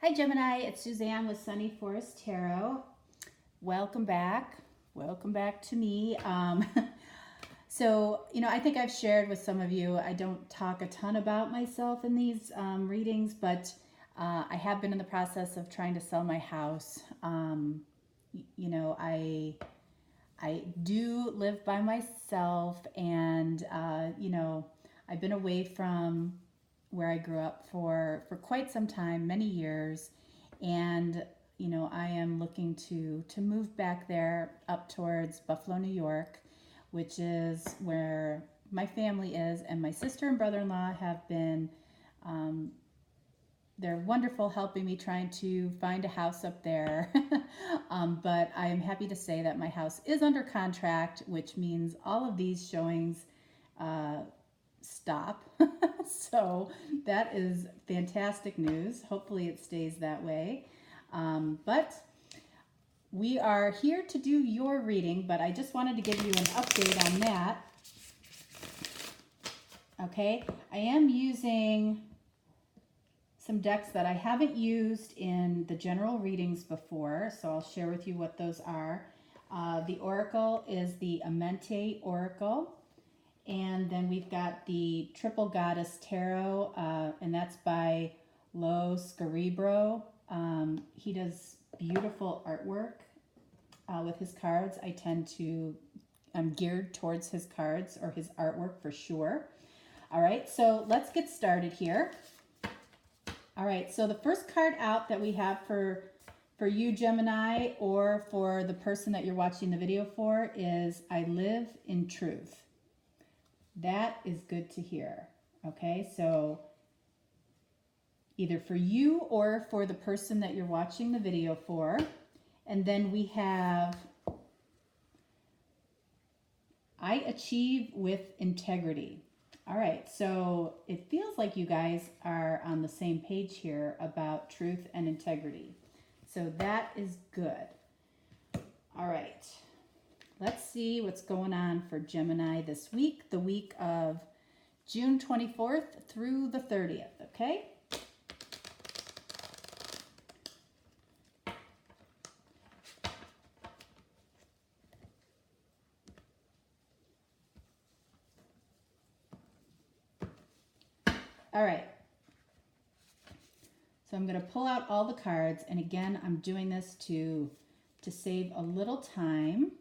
Hi Gemini, it's Suzanne with Sunny Forest Tarot. Welcome back. Welcome back to me. I think I've shared with some of you, I don't talk a ton about myself in these readings, but I have been in the process of trying to sell my house. I do live by myself, and I've been away from where I grew up for quite some time, many years, and I am looking to move back there up towards Buffalo, New York, which is where my family is, and my sister and brother-in-law have been they're wonderful helping me trying to find a house up there. But I am happy to say that my house is under contract, which means all of these showings stop. So that is fantastic news. Hopefully it stays that way. But we are here to do your reading, but I just wanted to give you an update on that. Okay, I am using some decks that I haven't used in the general readings before, so I'll share with you what those are. The Oracle is the Amente Oracle, and then we've got the Triple Goddess Tarot, and that's by Lo Scaribro. He does beautiful artwork with his cards. I'm geared towards his cards or his artwork for sure. All right, so let's get started here. All right, so the first card out that we have for you, Gemini, or for the person that you're watching the video for is I Live in Truth. That is good to hear. Okay, so either for you or for the person that you're watching the video for. And then we have I Achieve with Integrity. All right, so it feels like you guys are on the same page here about truth and integrity. So that is good. All right, let's see what's going on for Gemini this week, the week of June 24th through the 30th, okay? All right, so I'm going to pull out all the cards, and again, I'm doing this to save a little time.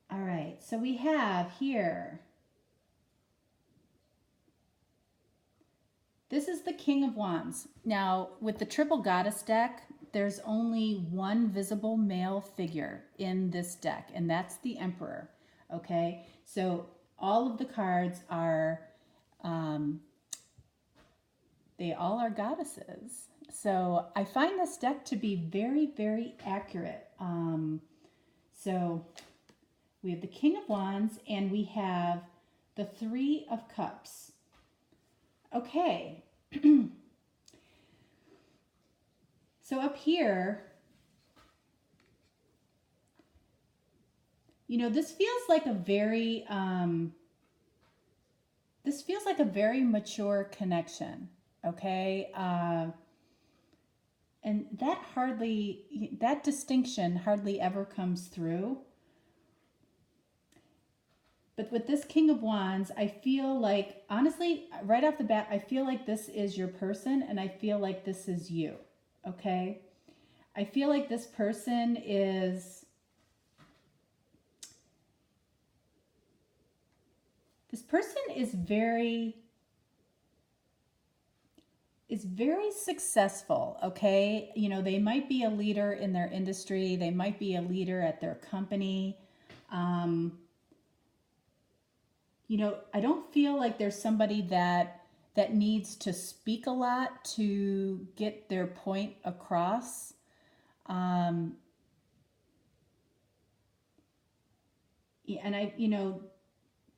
All right, so we have here, this is the King of Wands. Now, with the Triple Goddess deck, there's only one visible male figure in this deck, and that's the Emperor, okay? So all of the cards are, they all are goddesses. So I find this deck to be very, very accurate. So we have the King of Wands, and we have the Three of Cups. Okay, so up here, this feels like a very, mature connection, okay? And that distinction hardly ever comes through. But with this King of Wands, I feel like, honestly, right off the bat, I feel like this is your person, and I feel like this is you, okay? I feel like this person is very successful, okay? They might be a leader in their industry. They might be a leader at their company. I don't feel like there's somebody that needs to speak a lot to get their point across. And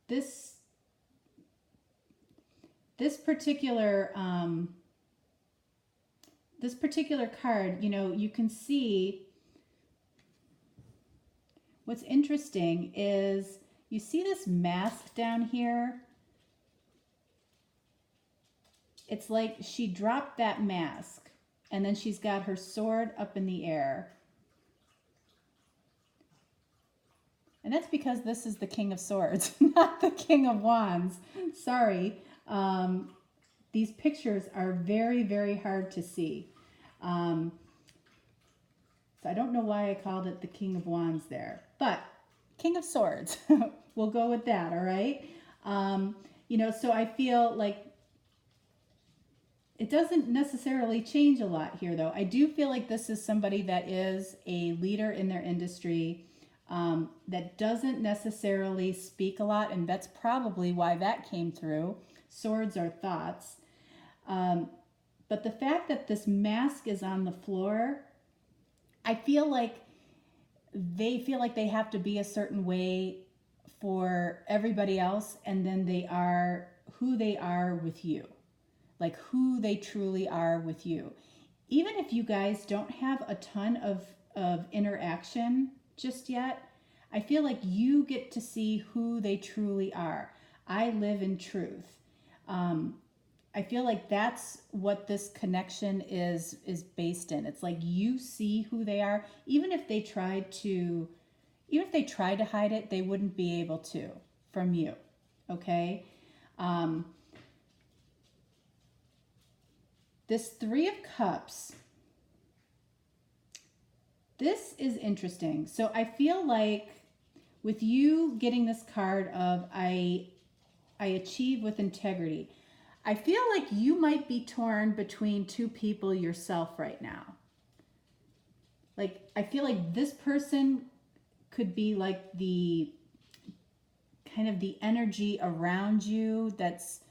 this this particular card, you can see what's interesting is you see this mask down here. It's like she dropped that mask and then she's got her sword up in the air. And that's because this is the King of Swords, not the King of Wands. Sorry. These pictures are very, very hard to see. So I don't know why I called it the King of Wands there. But King of Swords, we'll go with that, all right? So I feel like it doesn't necessarily change a lot here, though. I do feel like this is somebody that is a leader in their industry, that doesn't necessarily speak a lot, and that's probably why that came through. Swords are thoughts. But the fact that this mask is on the floor, I feel like they have to be a certain way for everybody else, and then they are who they are with you, like who they truly are with you. Even if you guys don't have a ton of interaction just yet, I feel like you get to see who they truly are. I live in truth. I feel like that's what this connection is based in. It's like you see who they are. Even if they tried to hide it, they wouldn't be able to from you. Okay? This Three of Cups, this is interesting. So I feel like with you getting this card of I achieve with integrity, I feel like you might be torn between two people yourself right now. Like, I feel like this person could be like the kind of the energy around you that's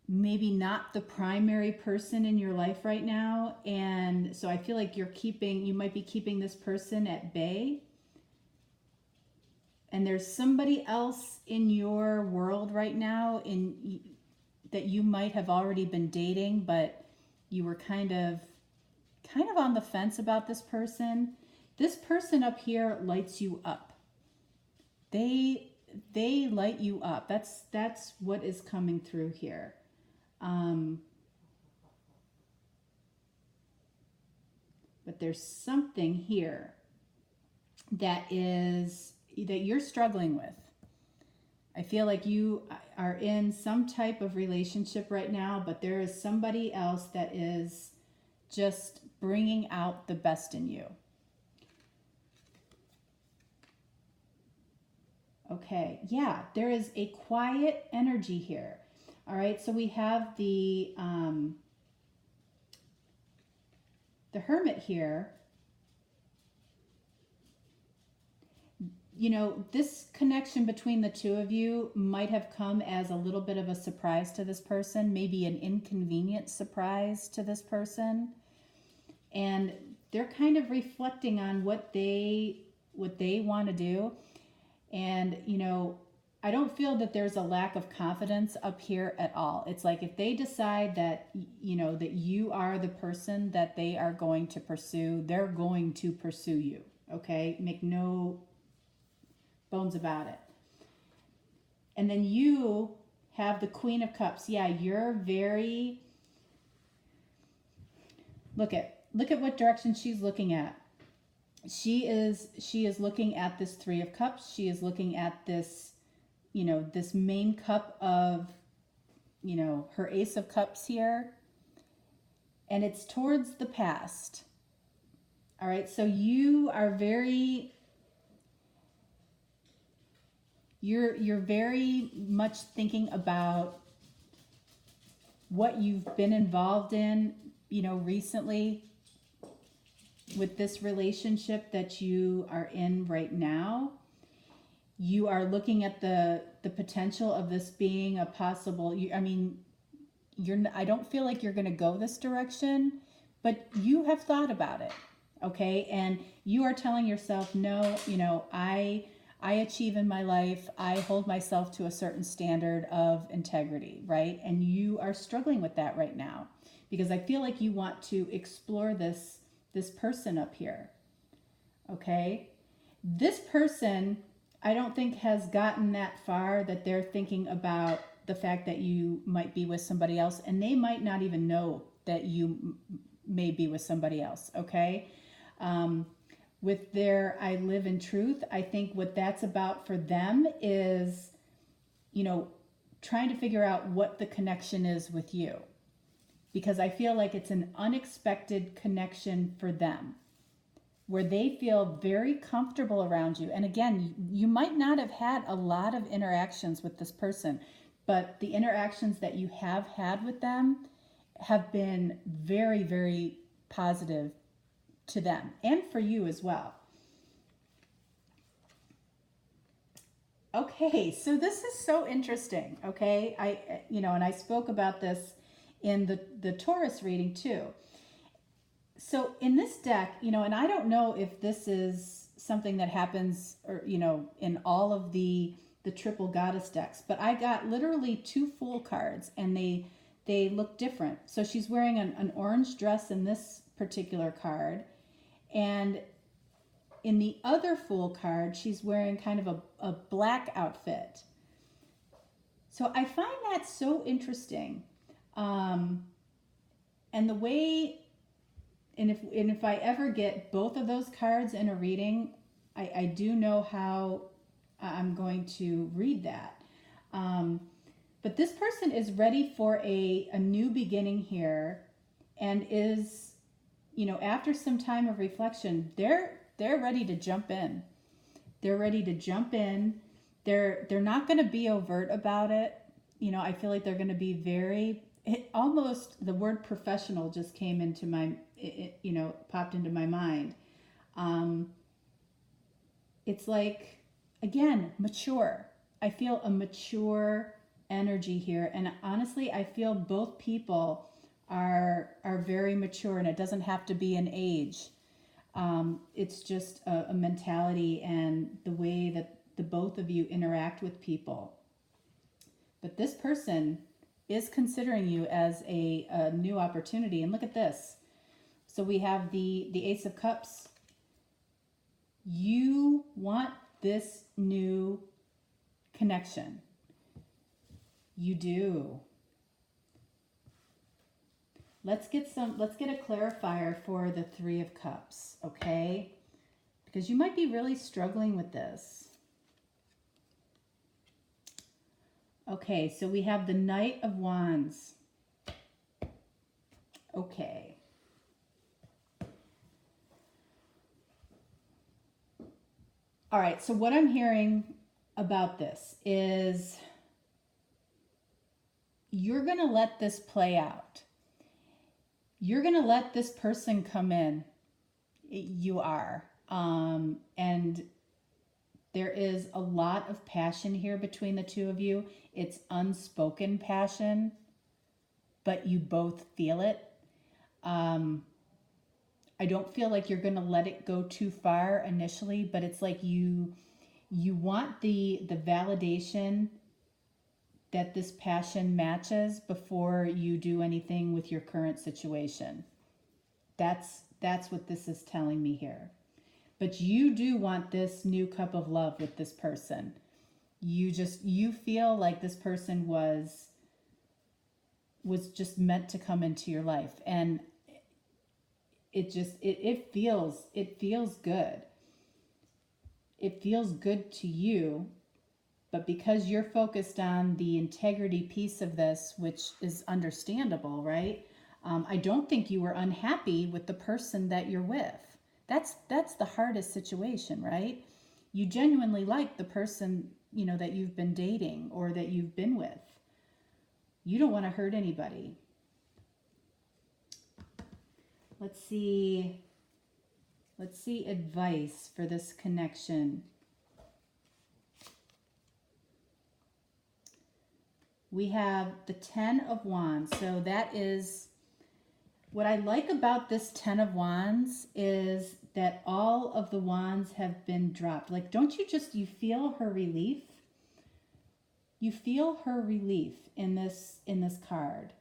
maybe not the primary person in your life right now. And so I feel like you might be keeping this person at bay. And there's somebody else in your world right now that you might have already been dating, but you were kind of on the fence about this person. This person up here lights you up. They light you up. That's what is coming through here. But there's something here that you're struggling with. I feel like you are in some type of relationship right now, but there is somebody else that is just bringing out the best in you. Okay, yeah, there is a quiet energy here. All right, so we have the Hermit here. This connection between the two of you might have come as a little bit of a surprise to this person, maybe an inconvenient surprise to this person. And they're kind of reflecting on what they want to do. And, I don't feel that there's a lack of confidence up here at all. It's like if they decide that, that you are the person that they are going to pursue, they're going to pursue you. Okay? Make no bones about it. And then you have the Queen of Cups. Yeah, you're very... Look at what direction she's looking at. She is looking at this Three of Cups. She is looking at this, this main cup of, her Ace of Cups here. And it's towards the past. All right, so you are very... You're very much thinking about what you've been involved in, recently with this relationship that you are in right now. You are looking at the potential of this being a possible, I don't feel like you're going to go this direction, but you have thought about it. Okay. And you are telling yourself, no, I achieve in my life. I hold myself to a certain standard of integrity, right? And you are struggling with that right now. because I feel like you want to explore this person up here. Okay? This person, I don't think has gotten that far that they're thinking about the fact that you might be with somebody else, and they might not even know that you may be with somebody else. Okay? With their I live in truth, I think what that's about for them is, trying to figure out what the connection is with you. Because I feel like it's an unexpected connection for them, where they feel very comfortable around you. And again, you might not have had a lot of interactions with this person, but the interactions that you have had with them have been very, very positive to them and for you as well. Okay, so this is so interesting. Okay, and I spoke about this in the Taurus reading too. So in this deck, and I don't know if this is something that happens, or in all of the triple goddess decks, but I got literally 2 Fool cards, and they look different. So she's wearing an orange dress in this particular card, and in the other Fool card, she's wearing kind of a black outfit. So I find that so interesting. And the way, and if I ever get both of those cards in a reading, I do know how I'm going to read that. But this person is ready for a new beginning here, and is, after some time of reflection, they're ready to jump in. They're ready to jump in. They're not going to be overt about it. I feel like they're going to be almost the word professional just came into popped into my mind. It's like, again, mature. I feel a mature energy here. And honestly, I feel both people are very mature, and it doesn't have to be an age. It's just a mentality and the way that the both of you interact with people. But this person is considering you as a new opportunity. And look at this. So we have the Ace of Cups. You want this new connection. You do. Let's get a clarifier for the 3 of Cups, okay? Because you might be really struggling with this. Okay, so we have the Knight of Wands. Okay. All right, so what I'm hearing about this is you're going to let this play out. You're going to let this person come in. You are. And there is a lot of passion here between the two of you. It's unspoken passion, but you both feel it. I don't feel like you're going to let it go too far initially, but it's like you want the validation that this passion matches before you do anything with your current situation. That's what this is telling me here. But you do want this new cup of love with this person. You feel like this person was just meant to come into your life, and it feels good. It feels good to you. But because you're focused on the integrity piece of this, which is understandable, right? I don't think you were unhappy with the person that you're with. That's the hardest situation, right? You genuinely like the person, that you've been dating or that you've been with. You don't want to hurt anybody. Let's see advice for this connection. We have the 10 of Wands. So that is, what I like about this 10 of Wands is that all of the wands have been dropped. Like, you feel her relief? You feel her relief in this card.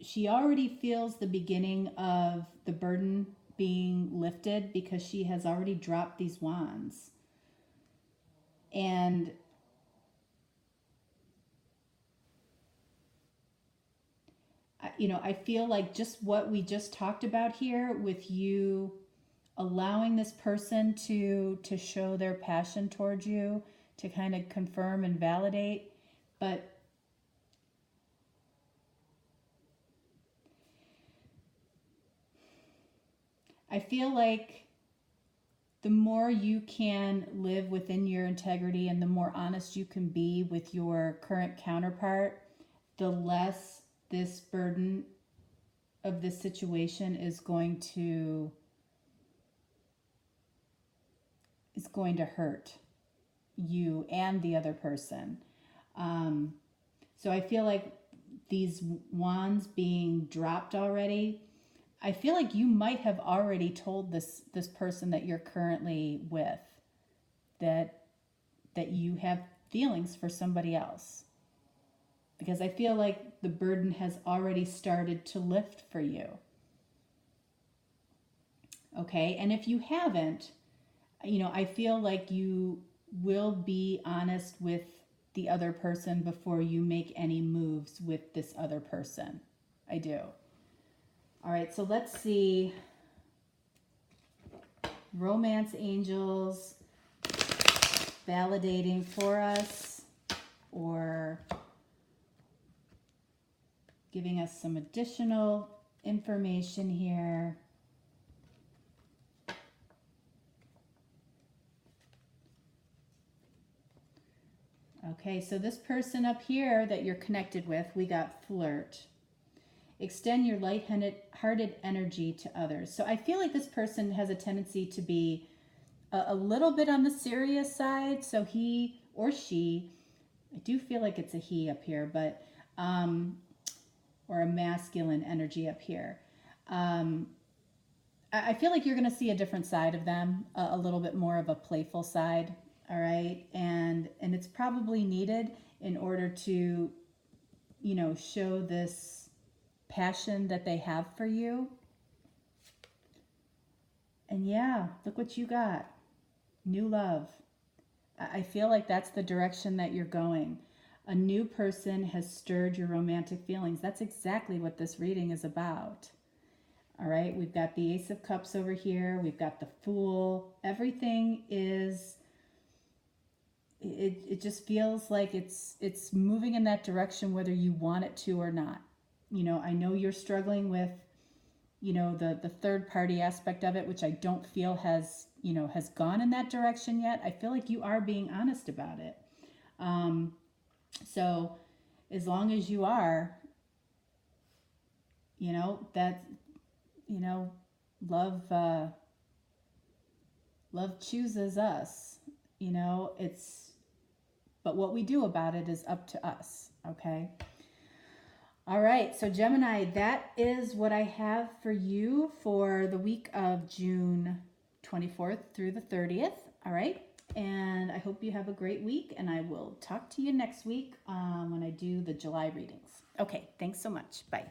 she already feels the beginning of the burden being lifted because she has already dropped these wands. And I feel like just what we just talked about here with you allowing this person to show their passion towards you, to kind of confirm and validate, but I feel like the more you can live within your integrity and the more honest you can be with your current counterpart, the less this burden of this situation is going to hurt you and the other person. So I feel like these wands being dropped already, I feel like you might have already told this person that you're currently with that you have feelings for somebody else. Because I feel like the burden has already started to lift for you. Okay, and if you haven't, I feel like you will be honest with the other person before you make any moves with this other person. I do. All right, so let's see. Romance angels validating for us or giving us some additional information here. Okay, so this person up here that you're connected with, we got flirt. Extend your light-hearted energy to others. So I feel like this person has a tendency to be a little bit on the serious side. So he or she, I do feel like it's a he up here, but or a masculine energy up here. I feel like you're going to see a different side of them, a little bit more of a playful side. All right, and it's probably needed in order to, show this passion that they have for you. And yeah, look what you got. New love. I feel like that's the direction that you're going. A new person has stirred your romantic feelings. That's exactly what this reading is about. All right, we've got the Ace of Cups over here. We've got the Fool. Everything is... It just feels like it's moving in that direction whether you want it to or not. I know you're struggling with, the third party aspect of it, which I don't feel has gone in that direction yet. I feel like you are being honest about it. So as long as you are, that, love chooses us, but what we do about it is up to us, okay? All right, so Gemini, that is what I have for you for the week of June 24th through the 30th, all right? And I hope you have a great week, and I will talk to you next week when I do the July readings. Okay, thanks so much. Bye.